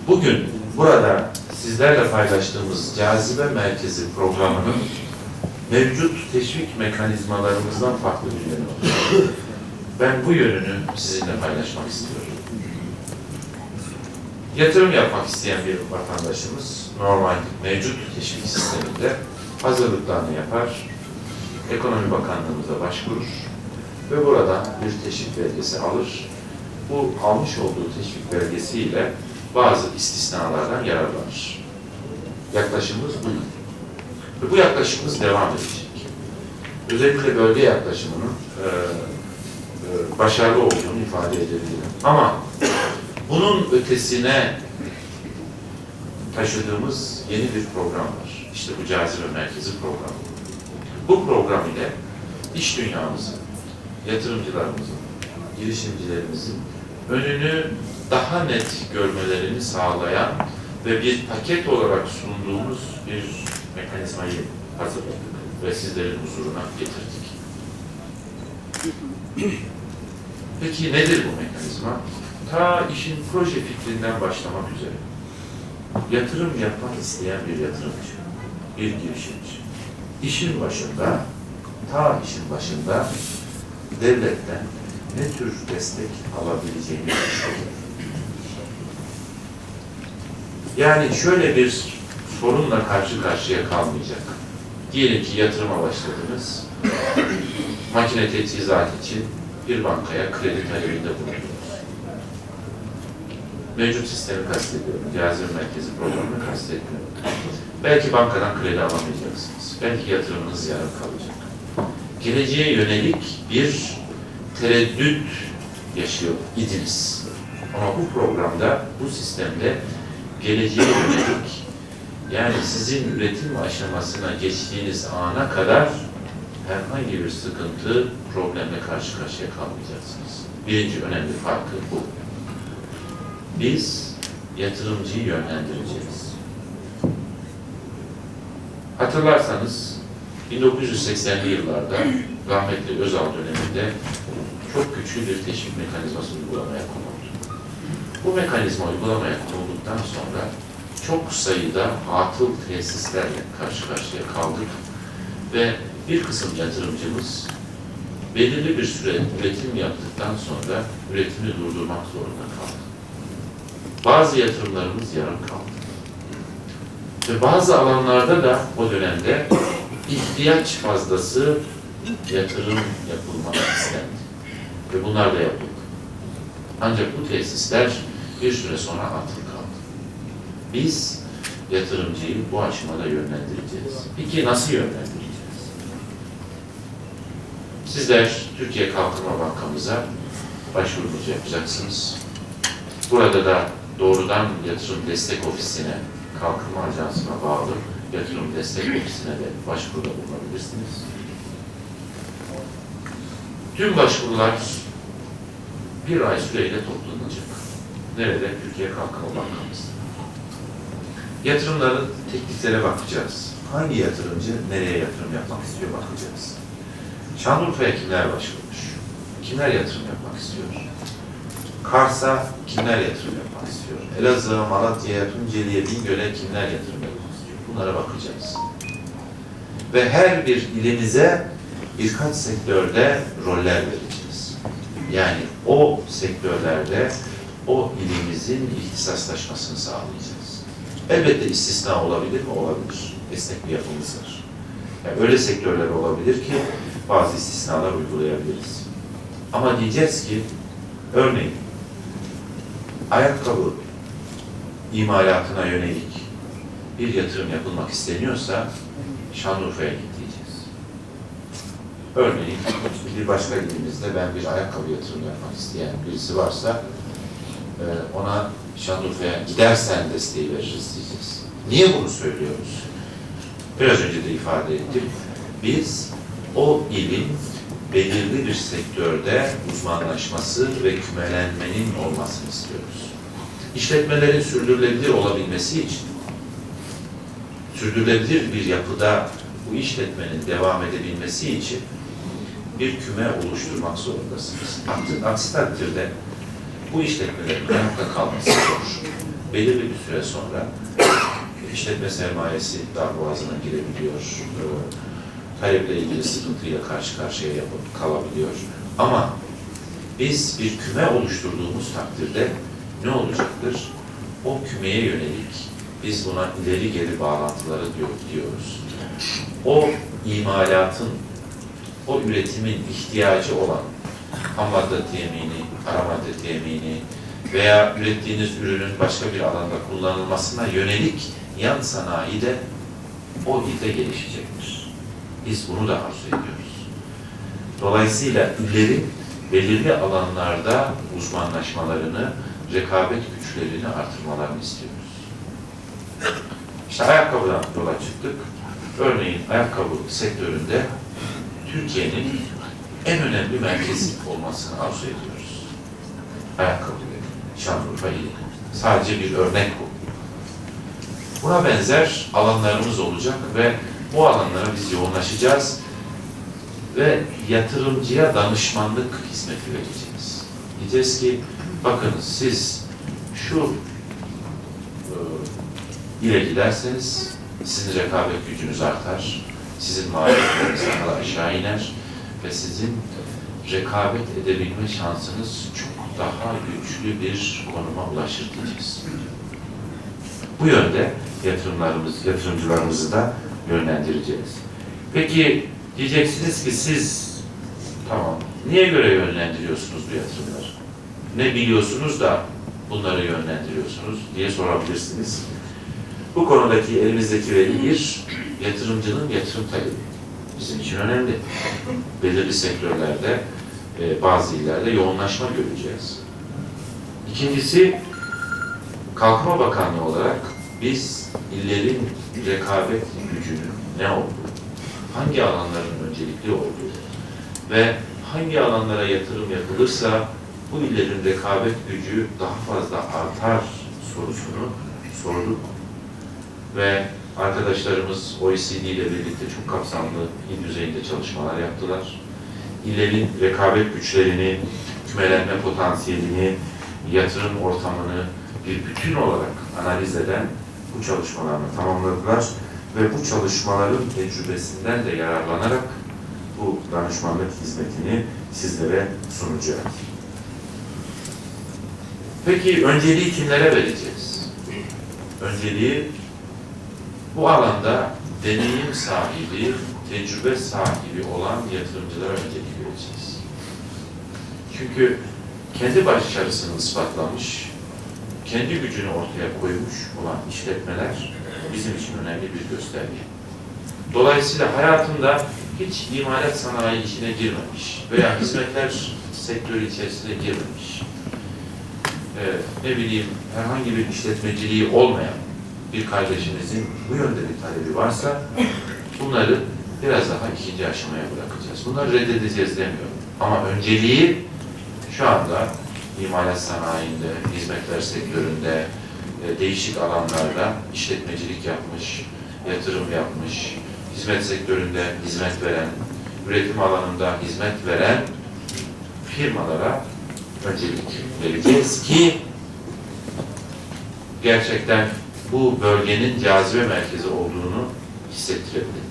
Bugün burada sizlerle paylaştığımız Cazibe Merkezi programının mevcut teşvik mekanizmalarımızdan farklı bir yönü var. Ben bu yönünü sizinle paylaşmak istiyorum. Yatırım yapmak isteyen bir vatandaşımız normal mevcut teşvik sisteminde hazırlıklarını yapar, Ekonomi Bakanlığımıza başvurur ve buradan bir teşvik belgesi alır. Bu almış olduğu teşvik belgesiyle bazı istisnalardan yararlanır. Yaklaşımımız bu. Ve bu yaklaşımımız devam edecek. Özellikle bölge yaklaşımının başarılı olduğunu ifade edebilirim. Ama bunun ötesine taşıdığımız yeni bir program var. İşte bu Cazibe Merkezi programı. Bu program ile iş dünyamızın, yatırımcılarımızın, girişimcilerimizin önünü daha net görmelerini sağlayan ve bir paket olarak sunduğumuz bir mekanizmayı hazırladık ve sizlerin huzuruna getirdik. Peki nedir bu mekanizma? Ta işin proje fikrinden başlamak üzere yatırım yapmak isteyen bir yatırımcı, bir girişimci, işin başında, devletten ne tür destek alabileceğini düşünüyor. Yani şöyle bir sorunla karşı karşıya kalmayacak. Diyelim ki yatırıma başladınız, makine teçhizat için bir bankaya kredi talebinde bulundunuz. Mevcut sistemi kastediyorum, Cazibe Merkezi programını kastetmiyorum. Belki bankadan kredi alamayacaksınız. Belki yatırımınız yarım kalacak. Geleceğe yönelik bir tereddüt yaşıyor idiniz. Ama bu programda, bu sistemde geleceğe yönelik, yani sizin üretim aşamasına geçtiğiniz ana kadar herhangi bir sıkıntı, problemle karşı karşıya kalmayacaksınız. Birinci önemli farkı bu. Biz yatırımcıyı yönlendireceğiz. Hatırlarsanız 1980'li yıllarda rahmetli Özal döneminde çok güçlü bir teşvik mekanizması uygulamaya konuldu. Bu mekanizma uygulamaya konulduktan sonra çok sayıda atıl tesislerle karşı karşıya kaldık ve bir kısım yatırımcımız belirli bir süre üretim yaptıktan sonra üretimi durdurmak zorunda kaldı. Bazı yatırımlarımız yarım kaldı. Ve bazı alanlarda da o dönemde ihtiyaç fazlası yatırım yapılmak istendi. Ve bunlar da yapıldı. Ancak bu tesisler bir süre sonra atıl kaldı. Biz yatırımcıyı bu aşamada yönlendireceğiz. Peki nasıl yönlendireceğiz? Sizler Türkiye Kalkınma Bankamıza başvurunuzu yapacaksınız. Burada da doğrudan Yatırım Destek Ofisi'ne, Kalkınma Ajansı'na bağlı Yatırım Destek Ofisi'ne de başvuruda bulunabilirsiniz. Tüm başvurular bir ay süreyle toplanacak. Nerede? Türkiye Kalkınma Bankamızda. Yatırımların tekniklere bakacağız. Hangi yatırımcı nereye yatırım yapmak istiyor bakacağız. Şanlıurfa'ya kimler başvurmuş? Kimler yatırım yapmak istiyor? Kars'a kimler yatırım yapmak istiyor? Elazığ'a, Malatya'ya, Tunceli'ye, Bingöl'e kimler yatırım yapmak istiyor? Bunlara bakacağız. Ve her bir ilimize birkaç sektörde roller vereceğiz. Yani o sektörlerde o ilimizin ihtisaslaşmasını sağlayacağız. Elbette istisna olabilir mi? Olabilir. Esnek bir yapımız var. Yani öyle sektörler olabilir ki bazı istisnalar uygulayabiliriz. Ama diyeceğiz ki örneğin ayakkabı imalatına yönelik bir yatırım yapılmak isteniyorsa Şanlıurfa'ya git diyeceğiz. Örneğin bir başka ilimizde ben bir ayakkabı yatırım yapmak isteyen birisi varsa ona Şanlıurfa'ya gidersen desteği veririz diyeceğiz. Niye bunu söylüyoruz? Biraz önce de ifade ettim. Biz o ilin belirli bir sektörde uzmanlaşması ve kümelenmenin olmasını istiyoruz. İşletmelerin sürdürülebilir olabilmesi için, sürdürülebilir bir yapıda bu işletmenin devam edebilmesi için bir küme oluşturmak zorundasınız. Aksi takdirde bu işletmelerin ayakta kalması zor. belirli bir süre sonra işletme sermayesi darboğazına girebiliyor, taleple ilgili sıkıntıyla karşı karşıya kalabiliyor. Ama biz bir küme oluşturduğumuz takdirde ne olacaktır? O kümeye yönelik biz buna ileri geri bağlantıları diyoruz. O imalatın, o üretimin ihtiyacı olan ham madde temini, ara madde temini veya ürettiğiniz ürünün başka bir alanda kullanılmasına yönelik yan sanayi de o ilde gelişecektir. Biz bunu da arzu ediyoruz. Dolayısıyla illerin belirli alanlarda uzmanlaşmalarını, rekabet güçlerini artırmalarını istiyoruz. İşte ayakkabıdan yola çıktık. Örneğin ayakkabı sektöründe Türkiye'nin en önemli merkezi olmasını arzu ediyoruz. Ayakkabı, Şanlıurfa ili. Sadece bir örnek bu. Buna benzer alanlarımız olacak ve bu alanlara biz yoğunlaşacağız ve yatırımcıya danışmanlık hizmeti vereceğiz. Diyeceğiz ki, bakınız siz şu ile giderseniz sizin rekabet gücünüz artar, sizin maliyetleriniz daha aşağı iner ve sizin rekabet edebilme şansınız çok daha güçlü bir konuma ulaşır diyeceğiz. Bu yönde yatırımcılarımızı da yönlendireceğiz. Peki diyeceksiniz ki siz tamam niye göre yönlendiriyorsunuz bu yatırımları? Ne biliyorsunuz da bunları yönlendiriyorsunuz diye sorabilirsiniz. Bu konudaki elimizdeki veri bir, yatırımcının yatırım talebi. Bizim için önemli. Belirli sektörlerde, bazı illerde yoğunlaşma göreceğiz. İkincisi, Kalkınma Bakanlığı olarak biz illerin rekabet gücünün ne olduğu, hangi alanların öncelikli olduğu ve hangi alanlara yatırım yapılırsa bu illerin rekabet gücü daha fazla artar sorusunu sorduk. Ve arkadaşlarımız OECD ile birlikte çok kapsamlı il düzeyinde çalışmalar yaptılar. İllerin rekabet güçlerini, kümelenme potansiyelini, yatırım ortamını bir bütün olarak analiz eden bu çalışmalarını tamamladılar ve bu çalışmaların tecrübesinden de yararlanarak bu danışmanlık hizmetini sizlere sunacağız. Peki önceliği kimlere vereceğiz? Önceliği bu alanda deneyim sahibi, tecrübe sahibi olan yatırımcılara öncelik vereceğiz. Çünkü kendi başarısını ispatlamış, kendi gücünü ortaya koymuş olan işletmeler bizim için önemli bir gösterge. Dolayısıyla hayatında hiç imalat sanayi işine girmemiş veya hizmetler sektörü içerisine girmemiş, ne bileyim herhangi bir işletmeciliği olmayan bir kardeşimizin bu yönde bir talebi varsa bunları biraz daha ikinci aşamaya bırakacağız. Bunları reddedeceğiz demiyorum. Ama önceliği şu anda imalat sanayinde, hizmetler sektöründe, değişik alanlarda işletmecilik yapmış, yatırım yapmış, hizmet sektöründe hizmet veren, üretim alanında hizmet veren firmalara öncelik vereceğiz ki gerçekten bu bölgenin cazibe merkezi olduğunu hissettirebilir.